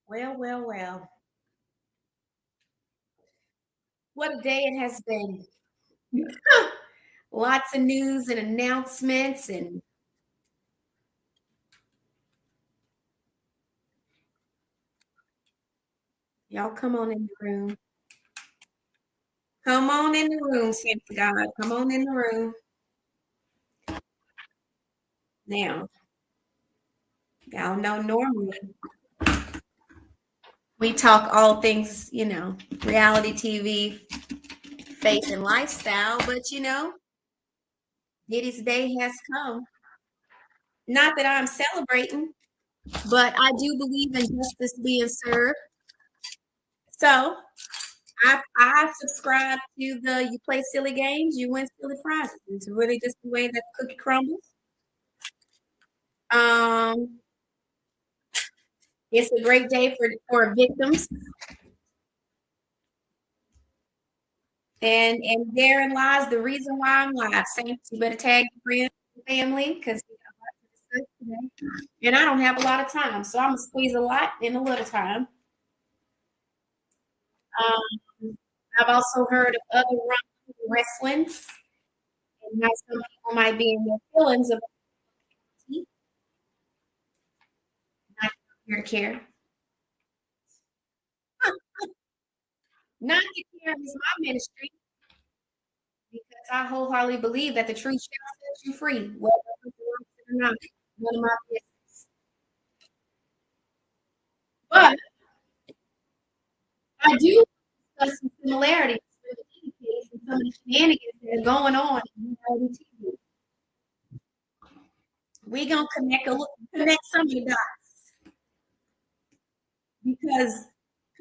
Well, well, well. What a day it has been. Lots of news and announcements, and y'all come on in the room. Come on in the room, saints of God. Come on in the room. Now, y'all know normally we talk all things, reality TV, faith, and lifestyle, but Diddy's day has come. Not that I'm celebrating, but I do believe in justice being served. So I subscribe to the you play silly games, you win silly prizes. It's really just the way that the cookie crumbles. Um, it's a great day for victims. And therein lies the reason why I'm live. Saints, you better tag your friends and family because we got a lot to discuss today. And I don't have a lot of time, so I'm gonna squeeze a lot in a little time. I've also heard of other wrestlings and how some people might be in their feelings about it. Not here to care. Not to care is my ministry because I wholeheartedly believe that the truth shall set you free, whether it's or not. None of my business. But I do discuss some similarities with some of the shenanigans that are going on in reality TV. We gonna connect some of the dots because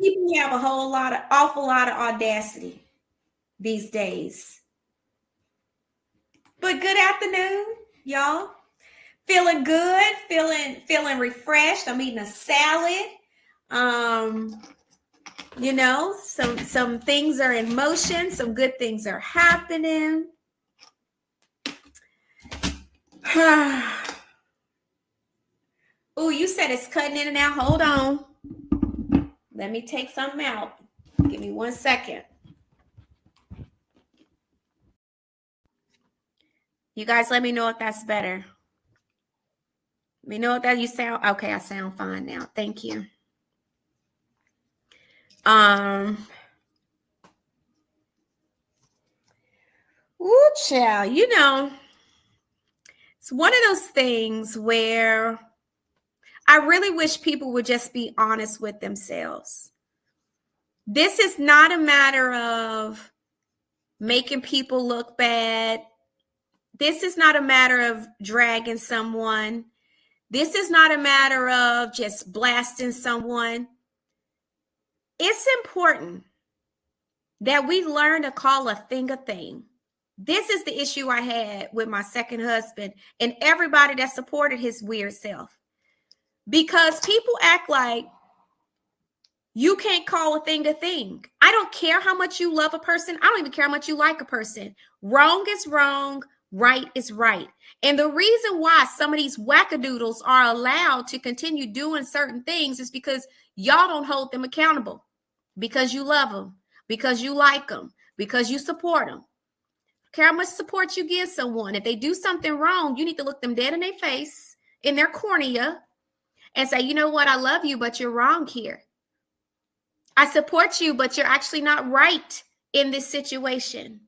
people have awful lot of audacity these days. But good afternoon, y'all. Feeling good, feeling refreshed. I'm eating a salad. Some things are in motion, some good things are happening. Oh, you said it's cutting in and out. Hold on. Let me take something out. Give me 1 second. You guys let me know if that's better. Let me know if that you sound okay. I sound fine now. Thank you. Ooh, child, it's one of those things where I really wish people would just be honest with themselves. This is not a matter of making people look bad. This is not a matter of dragging someone. This is not a matter of just blasting someone. It's important that we learn to call a thing a thing. This is the issue I had with my second husband and everybody that supported his weird self. Because people act like you can't call a thing a thing. I don't care how much you love a person. I don't even care how much you like a person. Wrong is wrong. Right is right. And the reason why some of these wackadoodles are allowed to continue doing certain things is because y'all don't hold them accountable. Because you love them. Because you like them. Because you support them. Care how much support you give someone. If they do something wrong, you need to look them dead in their face, in their cornea, and say, you know what? I love you, but you're wrong here. I support you, but you're actually not right in this situation.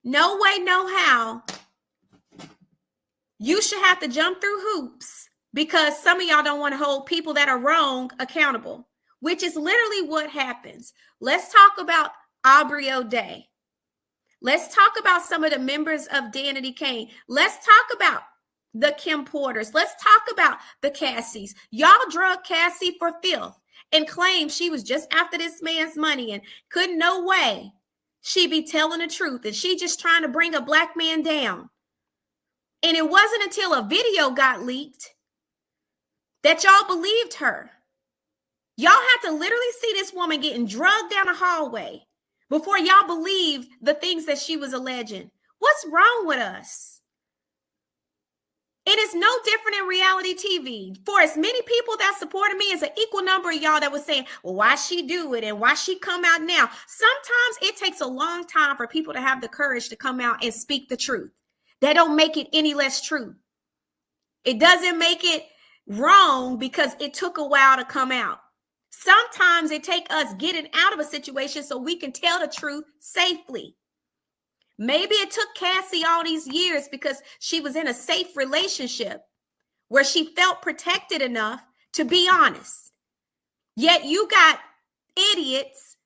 No way, no how. You should have to jump through hoops because some of y'all don't want to hold people that are wrong accountable, which is literally what happens. Let's talk about Aubrey O'Day. Let's talk about some of the members of Danity Kane. Let's talk about the Kim Porters. Let's talk about the Cassies. Y'all drug Cassie for filth and claimed she was just after this man's money and couldn't no way she be telling the truth and she just trying to bring a black man down. And it wasn't until a video got leaked that y'all believed her. Y'all had to literally see this woman getting drugged down a hallway before y'all believed the things that she was alleging. What's wrong with us? It is no different in reality TV. For as many people that supported me, as an equal number of y'all that was saying, well, why she do it and why she come out now? Sometimes it takes a long time for people to have the courage to come out and speak the truth. That don't make it any less true. It doesn't make it wrong because it took a while to come out. Sometimes it takes us getting out of a situation so we can tell the truth safely. Maybe it took Cassie all these years because she was in a safe relationship where she felt protected enough to be honest. Yet you got idiots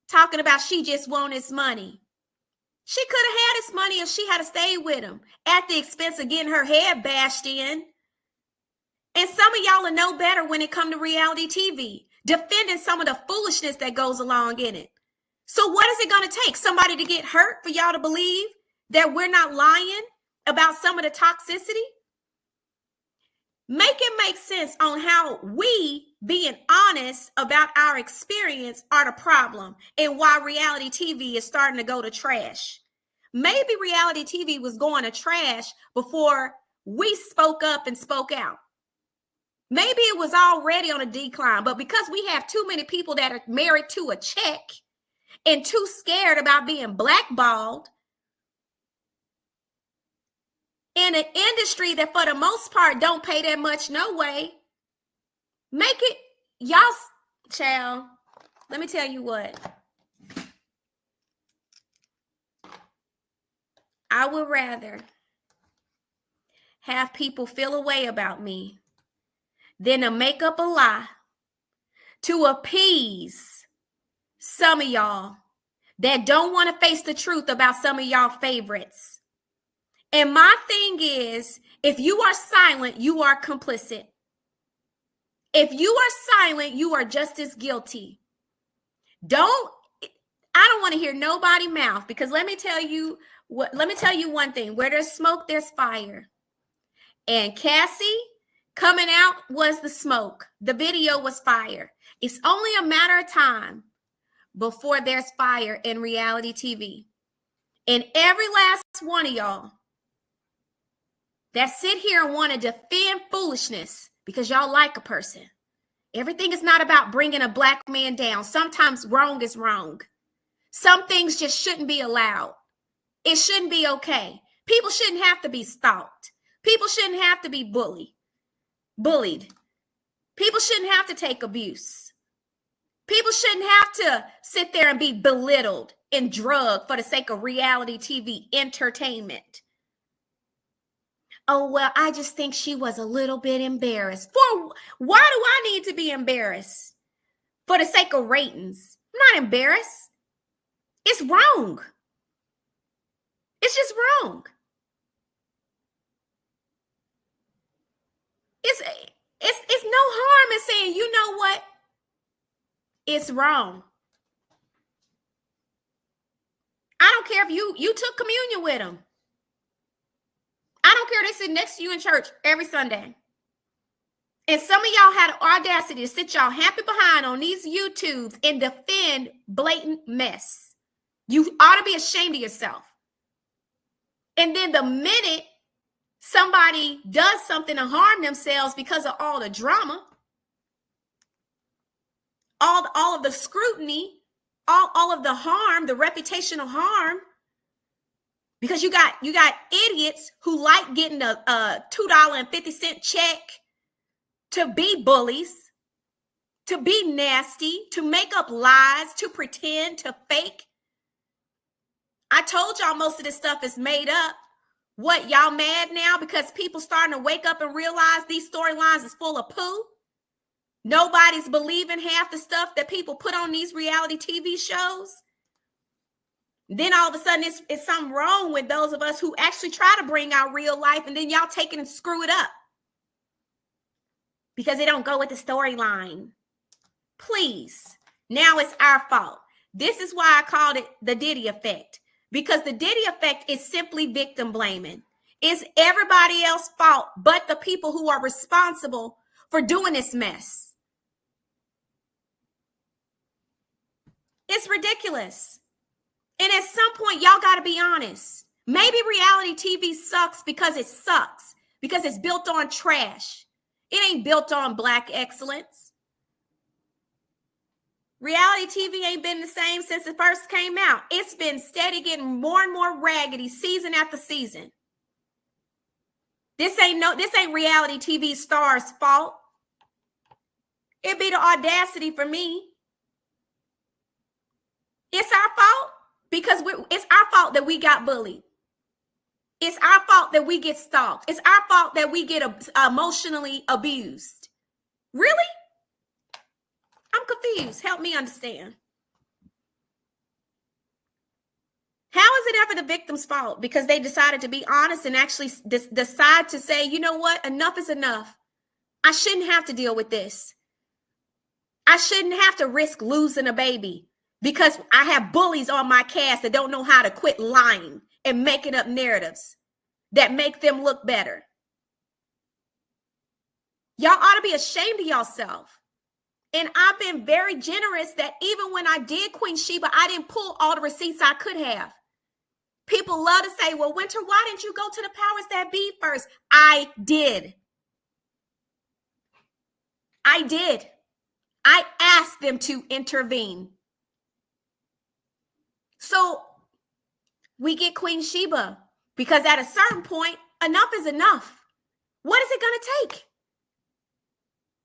talking about she just wants his money. She could have had his money if she had to stay with him at the expense of getting her head bashed in. And some of y'all will know better when it comes to reality TV, defending some of the foolishness that goes along in it. So what is it going to take? Somebody to get hurt for y'all to believe that we're not lying about some of the toxicity? Make it make sense on how we being honest about our experience are the problem and why reality TV is starting to go to trash. Maybe reality TV was going to trash before we spoke up and spoke out. Maybe it was already on a decline, but because we have too many people that are married to a check and too scared about being blackballed in an industry that for the most part don't pay that much no way, make it, y'all, child, let me tell you what. I would rather have people feel a way about me than to make up a lie to appease some of y'all that don't want to face the truth about some of y'all favorites. And my thing is, if you are silent, you are complicit. If you are silent, you are just as guilty. I don't want to hear nobody mouth, because let me tell you one thing. Where there's smoke, there's fire. And Cassie coming out was the smoke. The video was fire. It's only a matter of time before there's fire in reality TV. And every last one of y'all that sit here and want to defend foolishness because y'all like a person. Everything is not about bringing a black man down. Sometimes wrong is wrong. Some things just shouldn't be allowed. It shouldn't be okay. People shouldn't have to be stalked. People shouldn't have to be bullied. People shouldn't have to take abuse. People shouldn't have to sit there and be belittled and drugged for the sake of reality TV entertainment. Oh, well, I just think she was a little bit embarrassed. Why do I need to be embarrassed? For the sake of ratings. I'm not embarrassed. It's wrong. It's just wrong. It's no harm in saying, you know what? It's wrong. I don't care if you took communion with them. I don't care. They sit next to you in church every Sunday. And some of y'all had the audacity to sit y'all happy behind on these YouTubes and defend blatant mess. You ought to be ashamed of yourself. And then the minute somebody does something to harm themselves because of all the drama, all of the scrutiny, all of the harm, the reputational harm, because you got idiots who like getting a $2.50 check to be bullies, to be nasty, to make up lies, to pretend, to fake. I told y'all most of this stuff is made up. What, y'all mad now because people starting to wake up and realize these storylines is full of poo? Nobody's believing half the stuff that people put on these reality TV shows? Then all of a sudden it's something wrong with those of us who actually try to bring out real life, and then y'all take it and screw it up because they don't go with the storyline. Please. Now it's our fault. This is why I called it the Diddy effect, because the Diddy effect is simply victim blaming. It's everybody else's fault but the people who are responsible for doing this mess. It's ridiculous. And at some point, y'all got to be honest. Maybe reality TV sucks because it sucks. because it's built on trash. It ain't built on Black excellence. Reality TV ain't been the same since it first came out. It's been steady getting more and more raggedy season after season. This ain't reality TV stars' fault. It'd be the audacity for me. It's our fault because it's our fault that we got bullied. It's our fault that we get stalked. It's our fault that we get emotionally abused. Really? I'm confused. Help me understand. How is it ever the victim's fault? Because they decided to be honest and actually decide to say, you know what? Enough is enough. I shouldn't have to deal with this. I shouldn't have to risk losing a baby because I have bullies on my cast that don't know how to quit lying and making up narratives that make them look better. Y'all ought to be ashamed of yourself. And I've been very generous that even when I did Queen Sheba, I didn't pull all the receipts I could have. People love to say, well, Winter, why didn't you go to the powers that be first? I did. I asked them to intervene. So we get Queen Sheba because at a certain point, enough is enough. What is it going to take?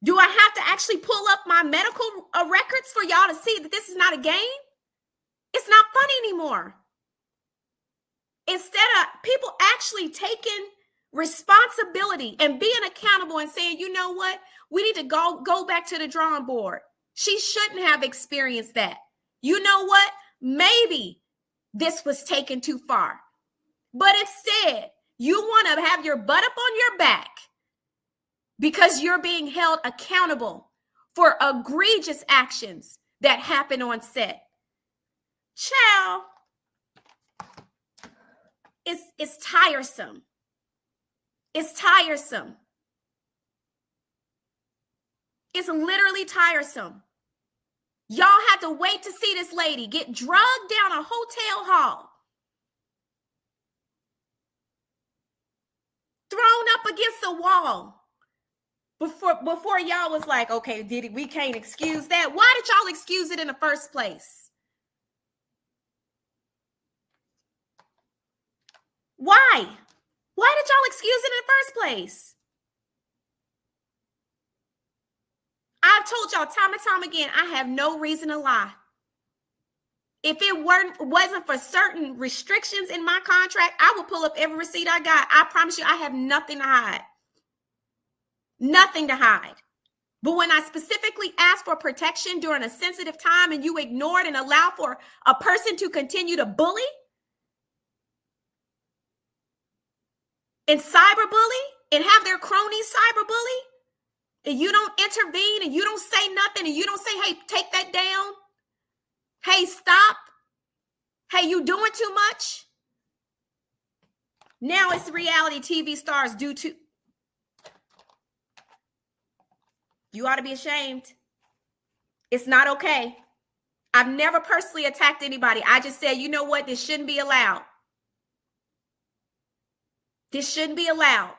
Do I have to actually pull up my medical records for y'all to see that this is not a game? It's not funny anymore. Instead of people actually taking responsibility and being accountable and saying, you know what? We need to go back to the drawing board. She shouldn't have experienced that. You know what? Maybe this was taken too far. But instead, you want to have your butt up on your back because you're being held accountable for egregious actions that happen on set. Child, it's tiresome. It's tiresome. It's literally tiresome. Y'all had to wait to see this lady get drugged down a hotel hall, thrown up against the wall before y'all was like, okay, Diddy, we can't excuse that. Why did y'all excuse it in the first place? Why? Why did y'all excuse it in the first place? I've told y'all time and time again, I have no reason to lie. If it wasn't for certain restrictions in my contract, I would pull up every receipt I got. I promise you, I have nothing to hide. Nothing to hide. But when I specifically asked for protection during a sensitive time and you ignored and allowed for a person to continue to bully and cyberbully and have their cronies cyberbully, and you don't intervene and you don't say nothing and you don't say, hey, take that down. Hey, stop. Hey, you doing too much? Now it's reality TV stars due to. You ought to be ashamed. It's not okay. I've never personally attacked anybody. I just said, you know what? This shouldn't be allowed. This shouldn't be allowed.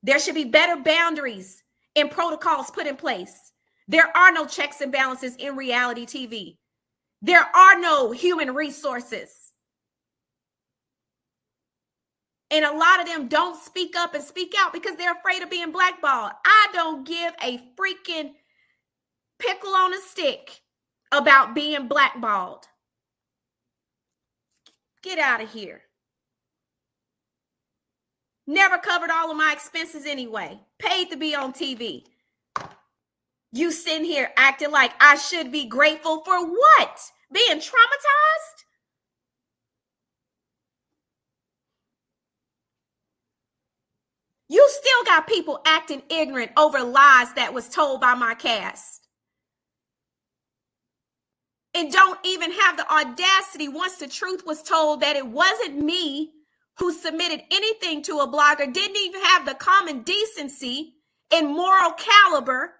There should be better boundaries and protocols put in place. There are no checks and balances in reality TV. There are no human resources. And a lot of them don't speak up and speak out because they're afraid of being blackballed. I don't give a freaking pickle on a stick about being blackballed. Get out of here. Never covered all of my expenses anyway. Paid to be on TV. You sitting here acting like I should be grateful for what? Being traumatized? You still got people acting ignorant over lies that was told by my cast. And don't even have the audacity once the truth was told that it wasn't me who submitted anything to a blogger, didn't even have the common decency and moral caliber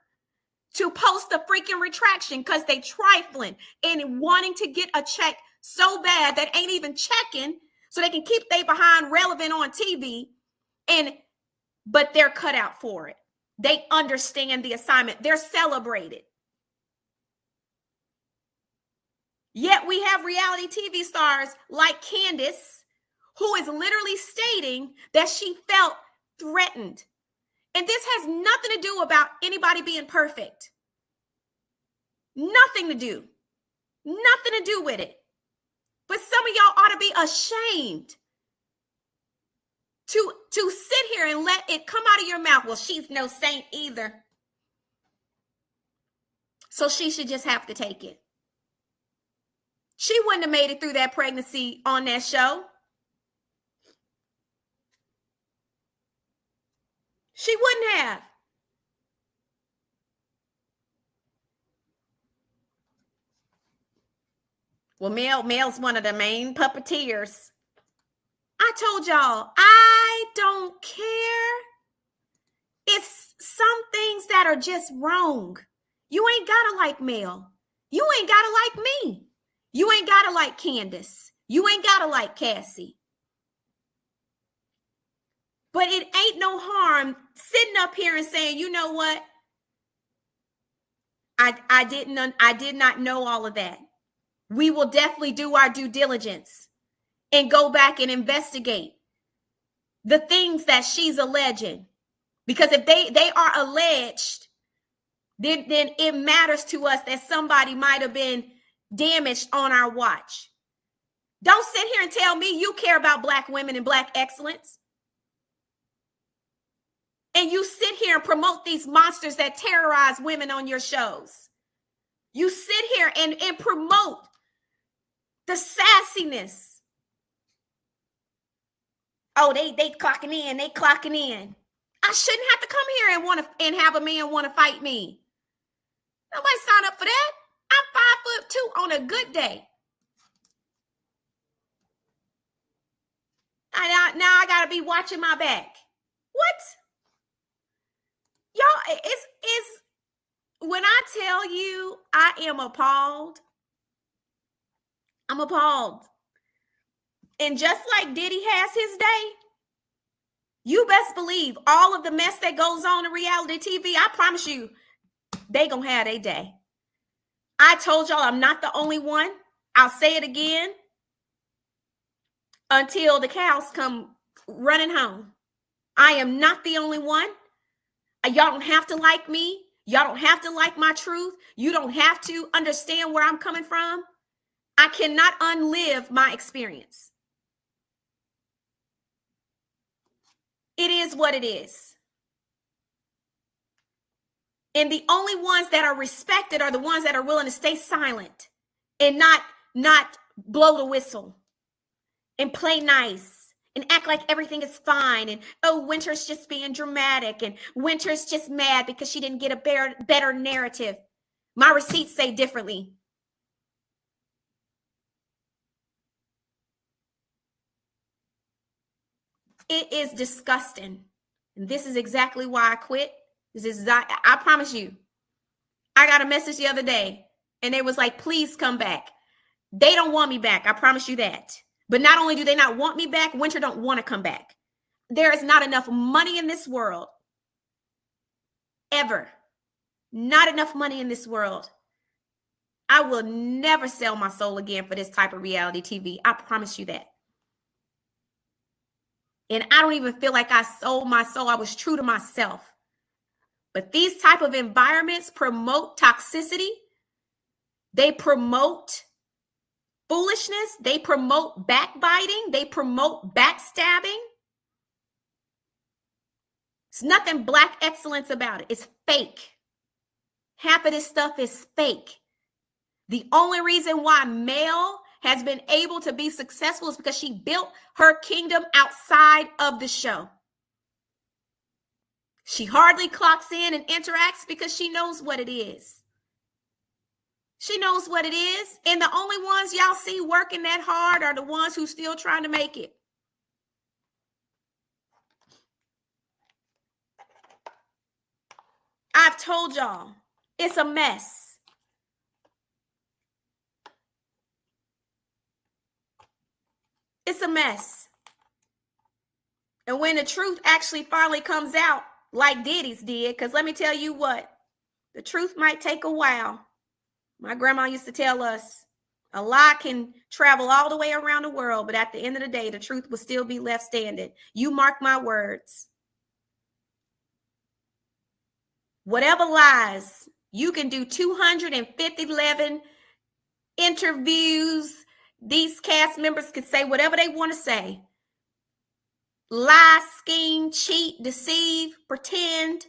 to post a freaking retraction because they trifling and wanting to get a check so bad that ain't even checking so they can keep they behind relevant on TV and but they're cut out for it. They understand the assignment. They're celebrated. Yet we have reality TV stars like Candace, who is literally stating that she felt threatened. And this has nothing to do about anybody being perfect. Nothing to do. Nothing to do with it. But some of y'all ought to be ashamed to sit here and let it come out of your mouth. Well, she's no saint either, so she should just have to take it. She wouldn't have made it through that pregnancy on that show. She wouldn't have. Well, Mel's one of the main puppeteers. I told y'all, I don't care. It's some things that are just wrong. You ain't gotta like Mel. You ain't gotta like me. You ain't gotta like Candace. You ain't gotta like Cassie. But it ain't no harm sitting up here and saying, you know what? I did not know all of that. We will definitely do our due diligence and go back and investigate the things that she's alleging. Because if they are alleged, then it matters to us that somebody might have been damaged on our watch. Don't sit here and tell me you care about Black women and Black excellence. And you sit here and promote these monsters that terrorize women on your shows. You sit here and promote the sassiness. Oh, they clocking in, they clocking in. I shouldn't have to come here and have a man want to fight me. Nobody signed up for that. I'm 5'2" on a good day. Now I gotta be watching my back. What? Y'all, it's when I tell you I am appalled, I'm appalled. And just like Diddy has his day, you best believe all of the mess that goes on in reality TV, I promise you, they gonna have their day. I told y'all I'm not the only one. I'll say it again until the cows come running home. I am not the only one. Y'all don't have to like me. Y'all don't have to like my truth. You don't have to understand where I'm coming from. I cannot unlive my experience. It is what it is. And the only ones that are respected are the ones that are willing to stay silent and not blow the whistle and play nice and act like everything is fine. And, oh, Winter's just being dramatic. And Winter's just mad because she didn't get a better narrative. My receipts say differently. It is disgusting. And this is exactly why I quit. I promise you, I got a message the other day and they was like, please come back. They don't want me back. I promise you that. But not only do they not want me back, Winter don't want to come back. There is not enough money in this world. Ever. Not enough money in this world. I will never sell my soul again for this type of reality TV. I promise you that. And I don't even feel like I sold my soul. I was true to myself. But these type of environments promote toxicity. They promote foolishness. They promote backbiting. They promote backstabbing. It's nothing Black excellence about it. It's fake. Half of this stuff is fake. The only reason why Mel has been able to be successful is because she built her kingdom outside of the show. She hardly clocks in and interacts because she knows what it is. She knows what it is. And the only ones y'all see working that hard are the ones who still trying to make it. I've told y'all, it's a mess. It's a mess. And when the truth actually finally comes out, like Diddy's did, because let me tell you what, the truth might take a while. My grandma used to tell us a lie can travel all the way around the world, but at the end of the day, the truth will still be left standing. You mark my words. Whatever lies, you can do 257 interviews. These cast members can say whatever they want to say. Lie, scheme, cheat, deceive, pretend.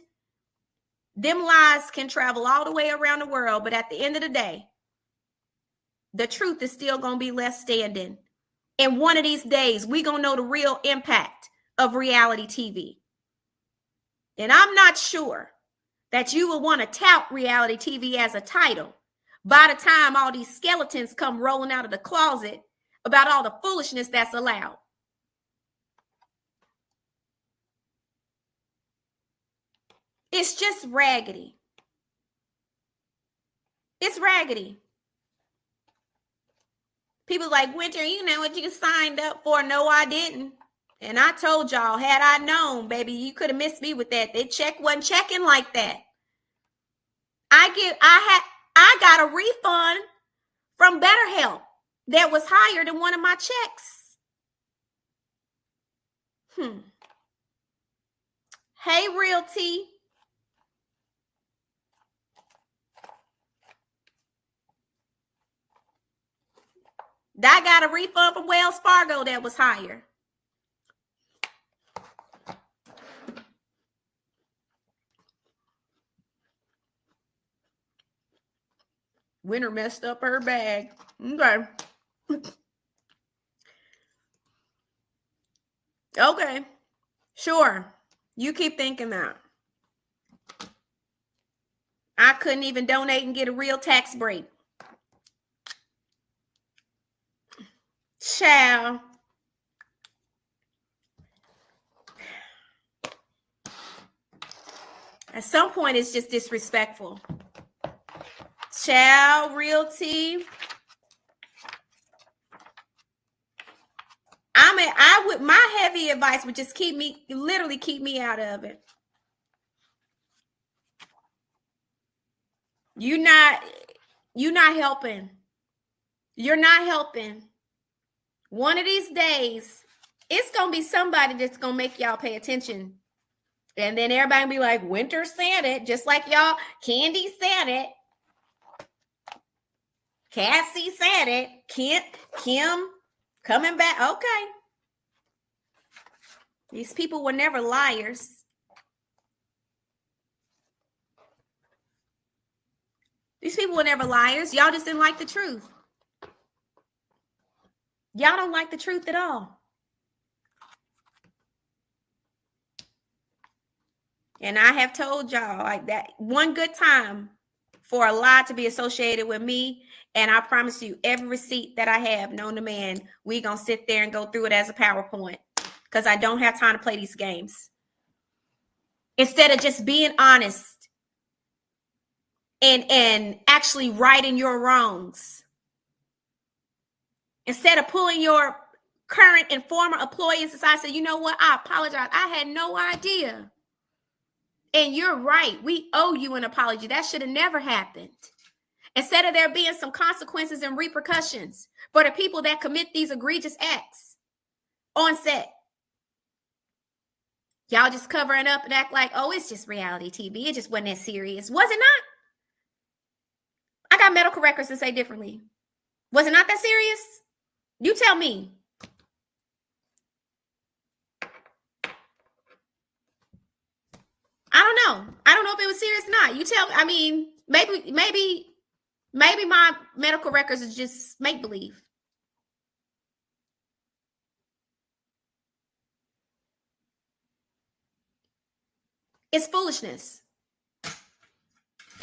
Them lies can travel all the way around the world, but at the end of the day, the truth is still going to be left standing. And one of these days, we're going to know the real impact of reality TV. And I'm not sure that you will want to tout reality TV as a title by the time all these skeletons come rolling out of the closet about all the foolishness that's allowed. It's just raggedy. It's raggedy. People like, Winter, you know what you signed up for? No, I didn't. And I told y'all, had I known, baby, you could have missed me with that. The check wasn't checking like that. I got a refund from BetterHelp that was higher than one of my checks. Hey, Realty. I got a refund from Wells Fargo that was higher. Winter messed up her bag. Okay. Okay. Sure. You keep thinking that. I couldn't even donate and get a real tax break. Child. At some point, it's just disrespectful. Child, Realty. My heavy advice would just literally keep me out of it. You're not helping. You're not helping. One of these days, it's going to be somebody that's going to make y'all pay attention. And then everybody will be like, Winter said it, just like y'all. Candy said it. Cassie said it. Kim coming back. Okay. These people were never liars. These people were never liars. Y'all just didn't like the truth. Y'all don't like the truth at all. And I have told y'all like that one good time for a lie to be associated with me. And I promise you, every receipt that I have known to man, we going to sit there and go through it as a PowerPoint because I don't have time to play these games. Instead of just being honest and actually righting your wrongs. Instead of pulling your current and former employees aside, say, you know what? I apologize. I had no idea. And you're right. We owe you an apology. That should have never happened. Instead of there being some consequences and repercussions for the people that commit these egregious acts on set. Y'all just covering up and act like, oh, it's just reality TV. It just wasn't that serious. Was it not? I got medical records that say differently. Was it not that serious? You tell me. I don't know. I don't know if it was serious or not. You tell me. I mean, maybe my medical records is just make-believe. It's foolishness.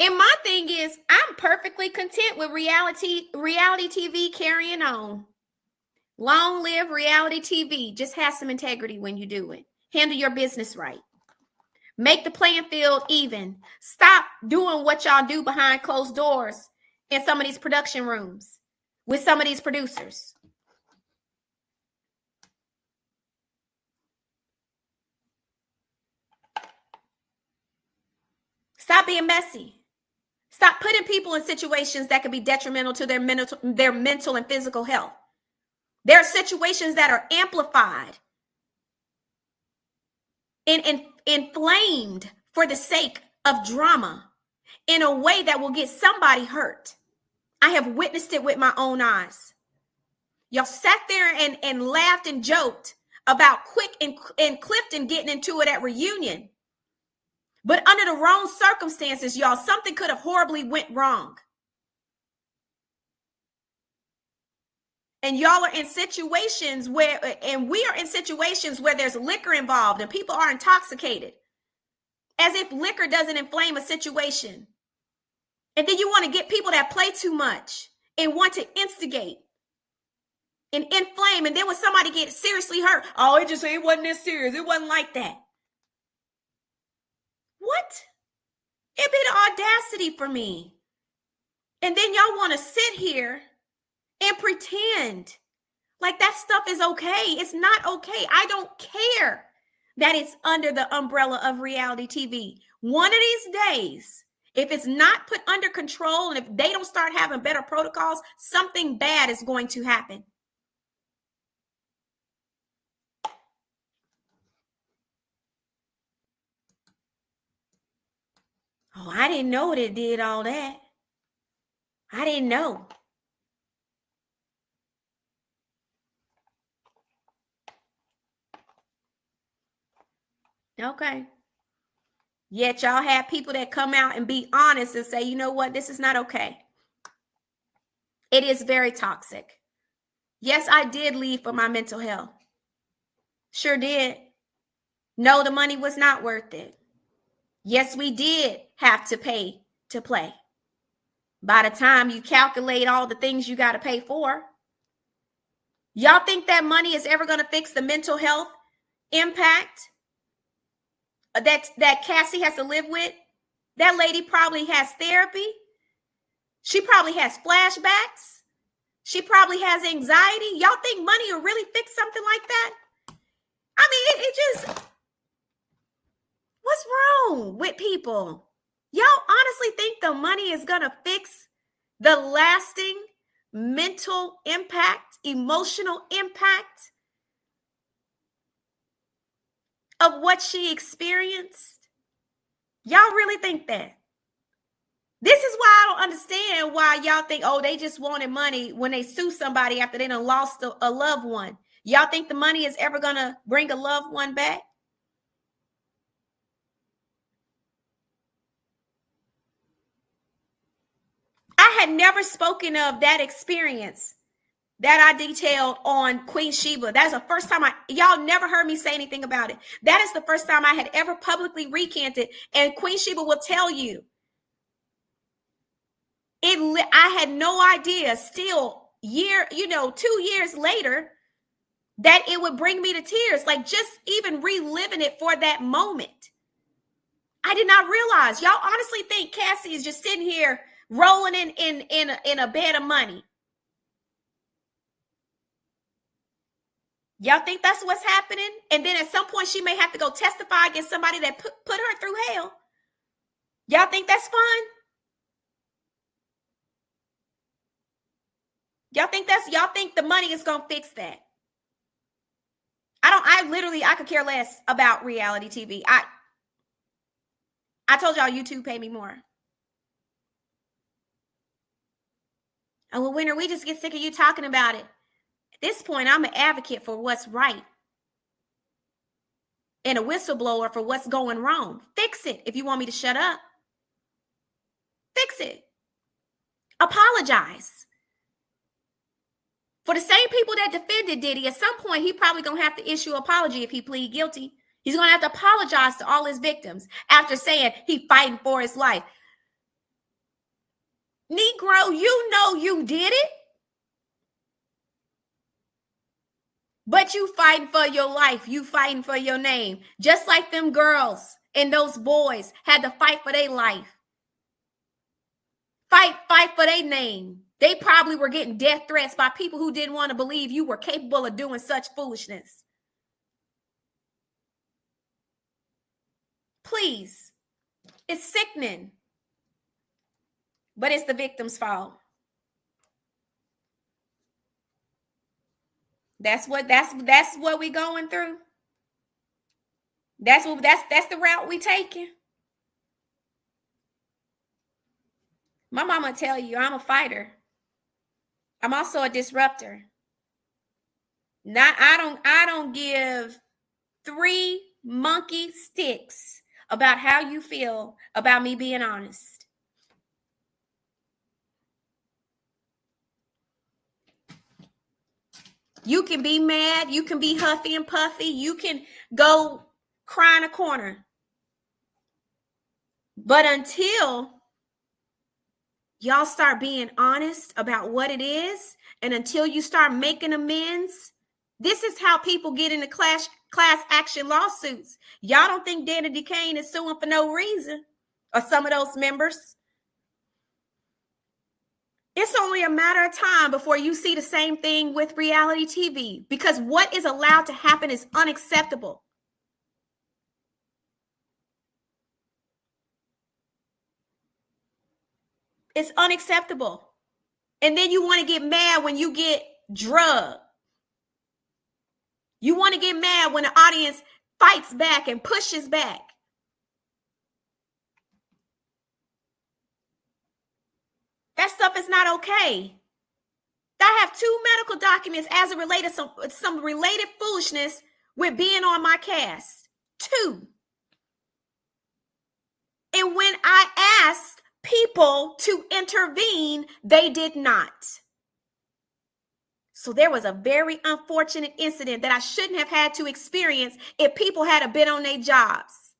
And my thing is, I'm perfectly content with reality TV carrying on. Long live reality TV. Just have some integrity when you do it. Handle your business right. Make the playing field even. Stop doing what y'all do behind closed doors in some of these production rooms with some of these producers. Stop being messy. Stop putting people in situations that could be detrimental to their mental and physical health. There are situations that are amplified and inflamed for the sake of drama in a way that will get somebody hurt. I have witnessed it with my own eyes. Y'all sat there and laughed and joked about Quick and Clifton getting into it at reunion. But under the wrong circumstances, y'all, something could have horribly went wrong. And y'all are in situations where, and we are in situations where there's liquor involved and people are intoxicated. As if liquor doesn't inflame a situation. And then you want to get people that play too much and want to instigate and inflame. And then when somebody gets seriously hurt, oh, it wasn't this serious. It wasn't like that. What? It'd be the audacity for me. And then y'all want to sit here and pretend like that stuff is okay. It's not okay. I don't care that it's under the umbrella of reality TV. One of these days, if it's not put under control and if they don't start having better protocols, something bad is going to happen. Oh, I didn't know they did all that. I didn't know. Okay. Yet y'all have people that come out and be honest and say, you know what, this is not okay. It is very toxic. Yes, I did leave for my mental health. Sure did. No, the money was not worth it. Yes, we did have to pay to play. By the time you calculate all the things you got to pay for, y'all think that money is ever going to fix the mental health impact that Cassie has to live with? That lady probably has therapy. She probably has flashbacks. She probably has anxiety. Y'all think money will really fix something like that? I mean, it just, what's wrong with people? Y'all honestly think the money is going to fix the lasting mental impact, emotional impact of what she experienced? Y'all really think that? This is why I don't understand why y'all think, oh, they just wanted money when they sue somebody after they done lost a loved one. Y'all think the money is ever going to bring a loved one back? I had never spoken of that experience that I detailed on Queen Sheba. That's the first time y'all never heard me say anything about it. That is the first time I had ever publicly recanted. And Queen Sheba will tell you, I had no idea still 2 years later that it would bring me to tears. Like just even reliving it for that moment. I did not realize. Y'all honestly think Cassie is just sitting here rolling in a bed of money? Y'all think that's what's happening? And then at some point she may have to go testify against somebody that put her through hell. Y'all think that's fun? Y'all think the money is going to fix that? I could care less about reality TV. I told y'all YouTube pay me more. Oh, well, Winter, we just get sick of you talking about it. At this point, I'm an advocate for what's right and a whistleblower for what's going wrong. Fix it if you want me to shut up. Fix it. Apologize. For the same people that defended Diddy, at some point, he probably going to have to issue an apology if he plead guilty. He's going to have to apologize to all his victims after saying he fighting for his life. Negro, you know you did it. But you fighting for your life. You fighting for your name. Just like them girls and those boys had to fight for their life. Fight for their name. They probably were getting death threats by people who didn't want to believe you were capable of doing such foolishness. Please, It's sickening. But it's the victim's fault. That's what we're going through. That's the route we taking. My mama tell you I'm a fighter. I'm also a disruptor. I don't give 3 monkey sticks about how you feel about me being honest. You can be mad, you can be huffy and puffy, you can go cry in a corner. But until y'all start being honest about what it is, and until you start making amends, this is how people get into class action lawsuits. Y'all don't think Danny DeCane is suing for no reason, or some of those members. It's only a matter of time before you see the same thing with reality TV, because what is allowed to happen is unacceptable. It's unacceptable. And then you want to get mad when you get drugged. You want to get mad when the audience fights back and pushes back. That stuff is not okay. I have 2 medical documents as it related some related foolishness with being on my cast. 2. And when I asked people to intervene, they did not. So there was a very unfortunate incident that I shouldn't have had to experience if people had been on their jobs.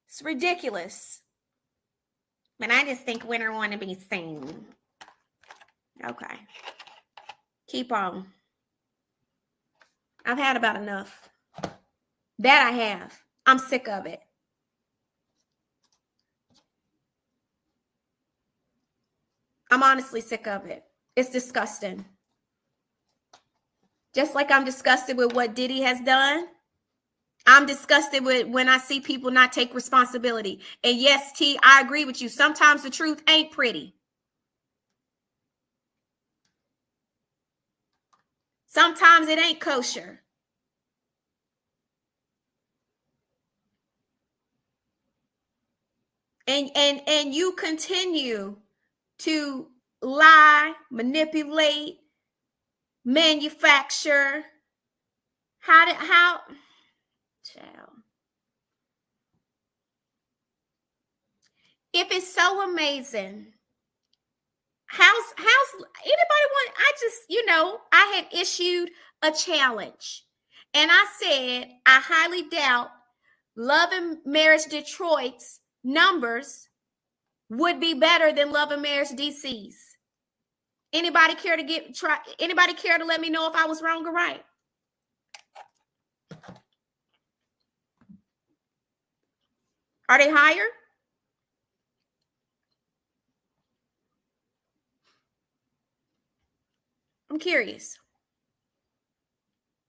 It's ridiculous. And I just think Winter want to be seen. Okay. Keep on. I've had about enough. That I have. I'm sick of it. I'm honestly sick of it. It's disgusting. Just like I'm disgusted with what Diddy has done. I'm disgusted with when I see people not take responsibility. And yes, T, I agree with you. Sometimes the truth ain't pretty. Sometimes it ain't kosher. And you continue to lie, manipulate, manufacture. How child. If it's so amazing, how's anybody want? I just, I had issued a challenge, and I said I highly doubt Love and Marriage Detroit's numbers would be better than Love and Marriage DC's. Anybody care to anybody care to let me know if I was wrong or right? Are they higher? I'm curious.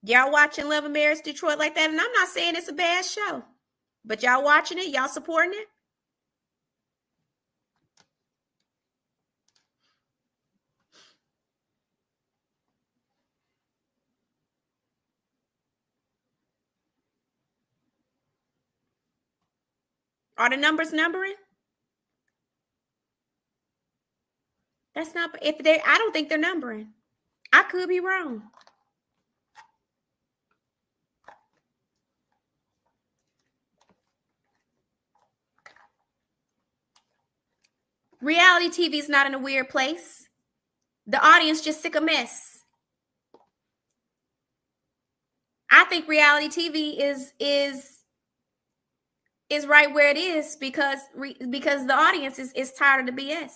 Y'all watching Love and Marriage Detroit like that? And I'm not saying it's a bad show, but y'all watching it? Y'all supporting it? Are the numbers numbering? That's not, I don't think they're numbering. I could be wrong. Reality TV is not in a weird place. The audience just sick of mess. I think reality TV is right where it is because the audience is tired of the BS.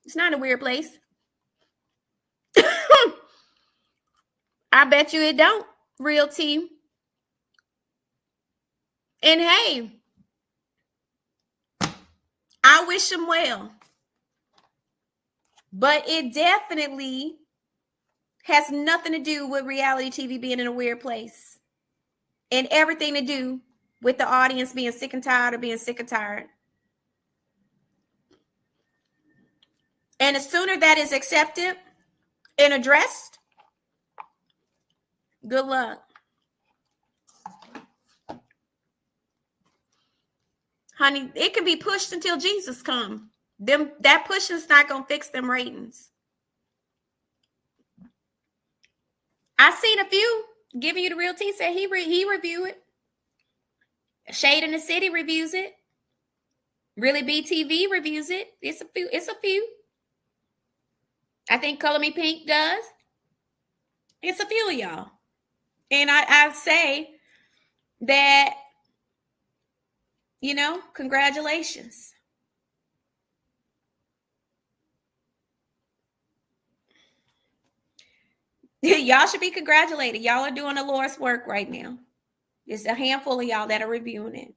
It's not a weird place. I bet you it don't, real team. And hey, I wish them well. But it definitely has nothing to do with reality TV being in a weird place, and everything to do with the audience being sick and tired of being sick and tired. And the sooner that is accepted and addressed, good luck. Honey, it can be pushed until Jesus comes. That pushing's not going to fix them ratings. I seen a few giving you the real tea, said he review it. Shade in the City reviews it. Really BTV reviews it. It's a few. I think Color Me Pink does. It's a few of y'all. And I say that, congratulations. Y'all should be congratulated. Y'all are doing the Lord's work right now. It's a handful of y'all that are reviewing it.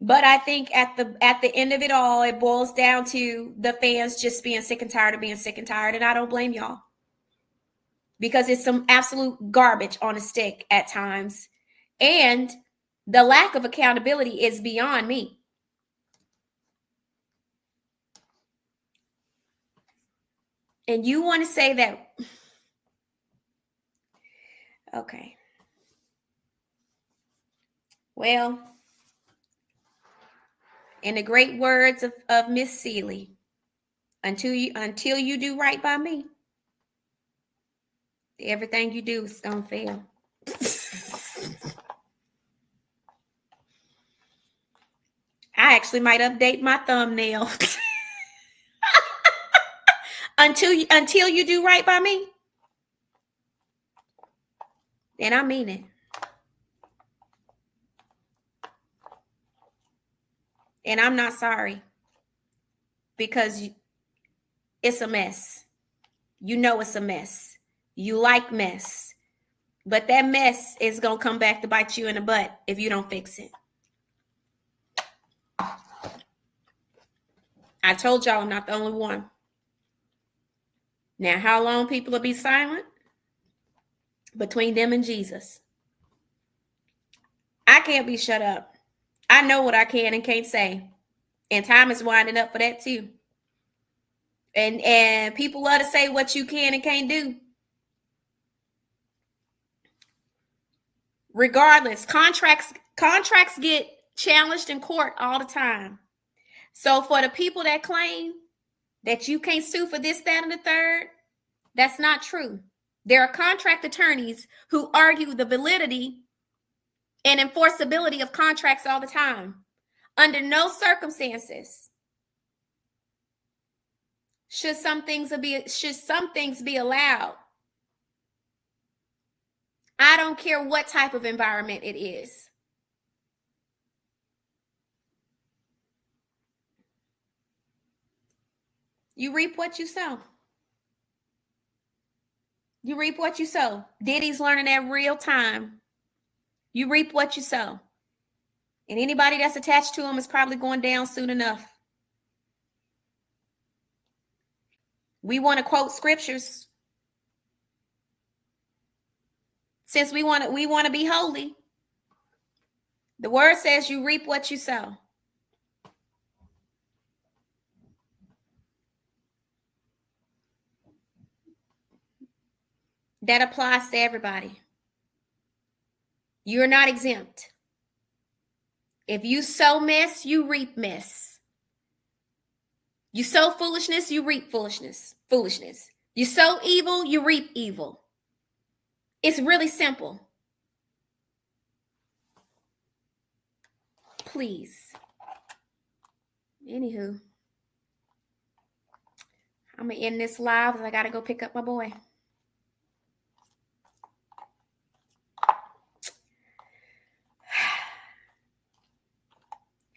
But I think at the end of it all, it boils down to the fans just being sick and tired of being sick and tired. And I don't blame y'all, because it's some absolute garbage on a stick at times. And the lack of accountability is beyond me. And you want to say that, okay. Well, in the great words of Miss Seeley, until you do right by me, everything you do is gonna fail. I actually might update my thumbnail. until you do right by me. And I mean it. And I'm not sorry, because it's a mess. You know it's a mess. You like mess. But that mess is going to come back to bite you in the butt if you don't fix it. I told y'all I'm not the only one. Now, how long people will be silent? Between them and Jesus. I can't be shut up. I know what I can and can't say. And time is winding up for that too. And people love to say what you can and can't do. Regardless, contracts get challenged in court all the time. So for the people that claim that you can't sue for this, that, and the third, that's not true. There are contract attorneys who argue the validity and enforceability of contracts all the time. Under no circumstances should some things be allowed. I don't care what type of environment it is. You reap what you sow. You reap what you sow. Diddy's learning that real time. You reap what you sow. And anybody that's attached to him is probably going down soon enough. We want to quote scriptures. Since we want to be holy. The word says you reap what you sow. That applies to everybody. You're not exempt. If you sow mess, you reap mess. You sow foolishness, you reap foolishness. You sow evil, you reap evil. It's really simple. Please. Anywho, I'm going to end this live because I got to go pick up my boy.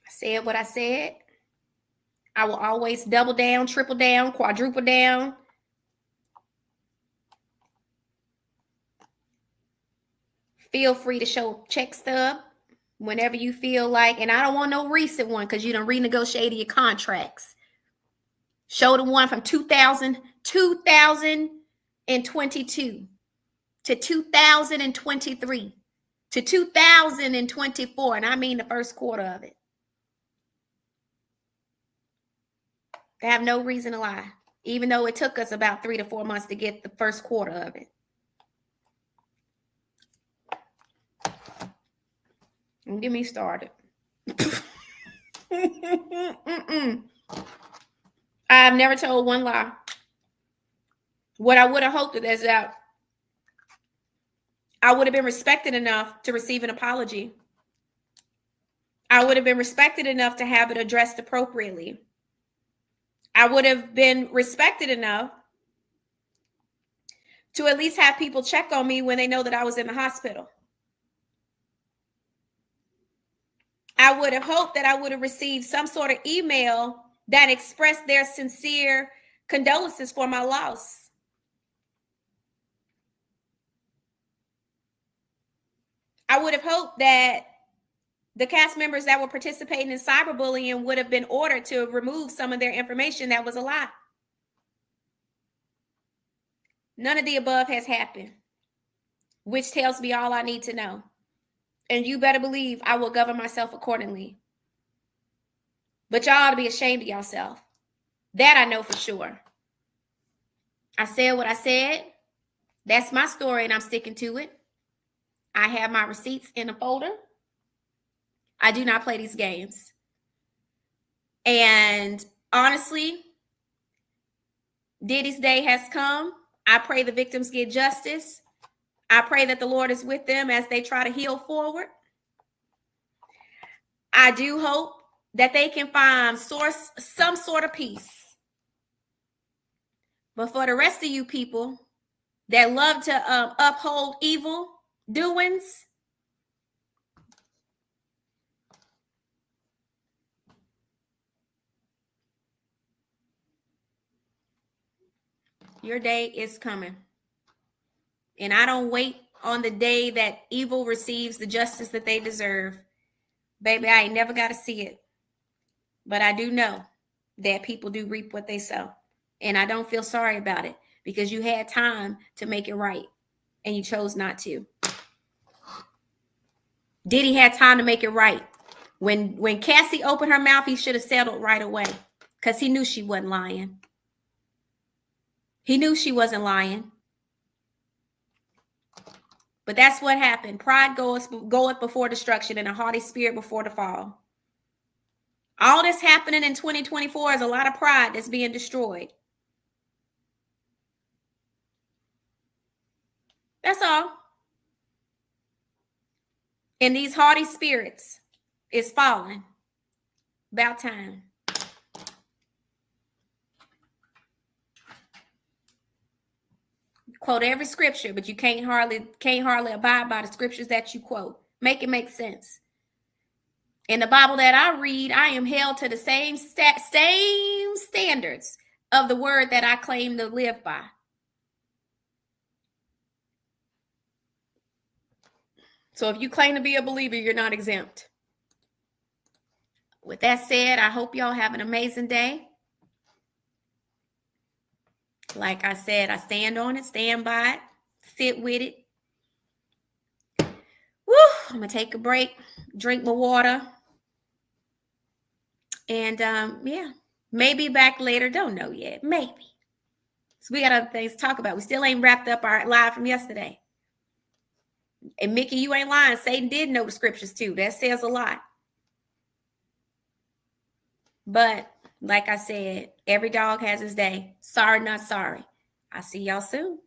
Said what I said. I will always double down, triple down, quadruple down. Feel free to show check stub whenever you feel like, and I don't want no recent one because you done renegotiated your contracts. Show the one from 2000 2022 to 2023 to 2024, and I mean the first quarter of it. They have no reason to lie, even though it took us about 3 to 4 months to get the first quarter of it. Don't get me started. I've never told one lie. What I would have hoped is that I would have been respected enough to receive an apology. I would have been respected enough to have it addressed appropriately. I would have been respected enough to at least have people check on me when they know that I was in the hospital. I would have hoped that I would have received some sort of email that expressed their sincere condolences for my loss. I would have hoped that the cast members that were participating in cyberbullying would have been ordered to remove some of their information that was a lie. None of the above has happened, which tells me all I need to know. And you better believe I will govern myself accordingly. But y'all ought to be ashamed of yourself. That I know for sure. I said what I said. That's my story and I'm sticking to it. I have my receipts in a folder. I do not play these games. And honestly, Diddy's day has come. I pray the victims get justice. I pray that the Lord is with them as they try to heal forward. I do hope that they can find some sort of peace. But for the rest of you people that love to uphold evil doings, your day is coming. And I don't wait on the day that evil receives the justice that they deserve. Baby, I ain't never got to see it. But I do know that people do reap what they sow. And I don't feel sorry about it because you had time to make it right and you chose not to. Diddy had time to make it right. When Cassie opened her mouth, he should have settled right away because he knew she wasn't lying. He knew she wasn't lying. But that's what happened. Pride goeth before destruction and a haughty spirit before the fall. All this happening in 2024 is a lot of pride that's being destroyed. That's all. And these haughty spirits is falling. About time. Quote every scripture, but you can't hardly abide by the scriptures that you quote. Make it make sense. In the Bible that I read, I am held to the same standards of the word that I claim to live by. So if you claim to be a believer, you're not exempt. With that said, I hope y'all have an amazing day. Like I said, I stand on it, stand by it, sit with it. Woo! I'm going to take a break, drink my water. And yeah, maybe back later. Don't know yet. Maybe. So we got other things to talk about. We still ain't wrapped up our live from yesterday. And Mickey, you ain't lying. Satan did know the scriptures too. That says a lot. But like I said, every dog has his day. Sorry, not sorry. I'll see y'all soon.